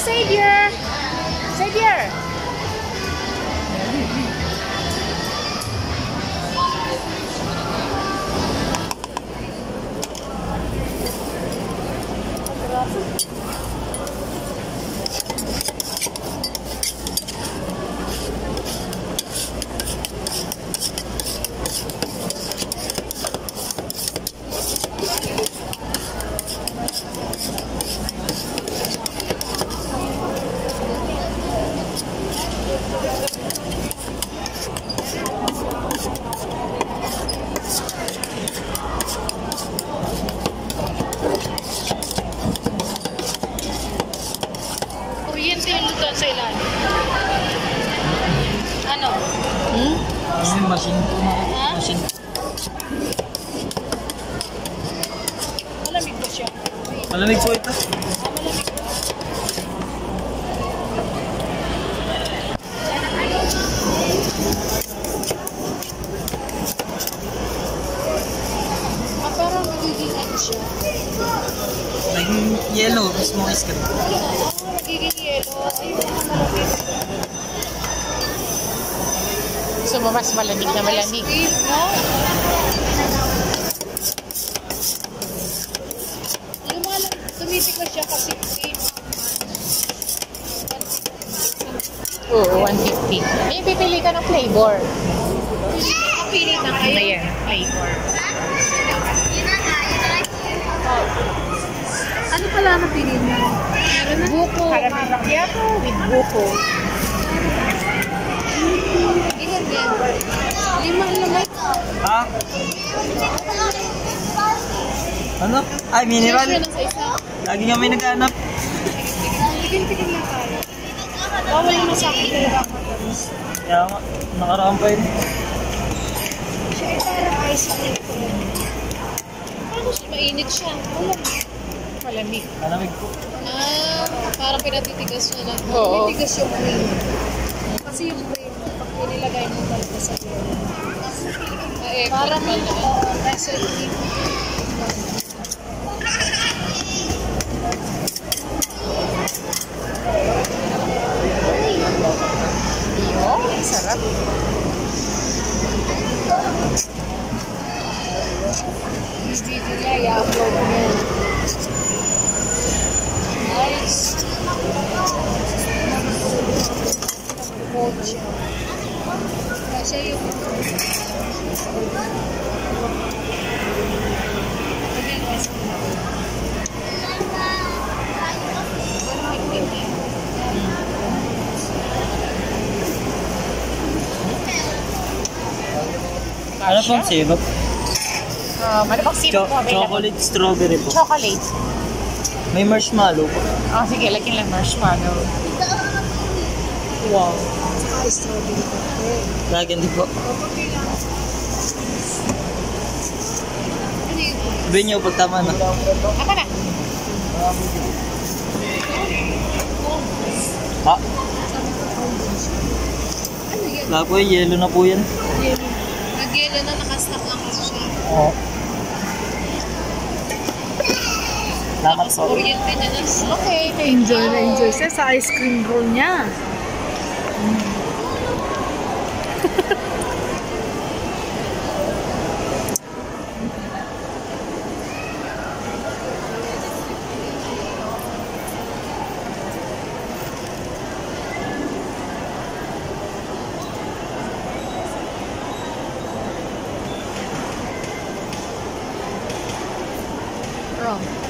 Xavier! Xavier! Kuryente yung doon sa ilalim. Ano? Yung machine po na. Machine. Malamig ba siya? Malamig po ito. Malamig ba? Parang magiging ano siya. Naging yellow, mismo ice cream. Magiging yellow. Ayun, malamig. Gusto mo mas malamig na malamig. No? Lumalang, tumitik na siya kasi Oo, 150. May pipili ka ng flavor. pili na kayo. Ayan, flavor. Ano pala napili niyo? Meron na? Buko. Caramel macchiato with buko. Ilan yan? 5 naman. Ha? Ano? Ay, mineral. Share lang sa isa. Lagi nga may naghanap. Tigil-tigil lang tayo. Bawal mo sa akin. Kaya nga, nakaraan pa yun. Siya ay parang ice cream. Paano siya? Mainit siya. Malamig. Malamig po. Parang pinatitigas niya lang. Oo. Pinatigas yung cream. Kasi yung cream, pag nilagay mo talaga sa cream. Parang ice cream. Yung sarap. This video niya, i-upload niya. Nice. Mochi. Kasi yung... Ano pong syrup? Ano bang sino mo available? Chocolate strawberry po. Chocolate. May marshmallow po. Oh, sige, lagyan lang marshmallow. Wow. Strawberry pa. Lagyan din po. Sabihin niyo pag tama na. Ako na. Ha? Ano yan? Wala po eh, yellow na po yan. Yellow. Nag-yellow na, nakastack na kasi siya. Oo. Salamat po. Oriente niya na. Okay, Enjoy na enjoy siya sa ice cream roll niya. Wrong.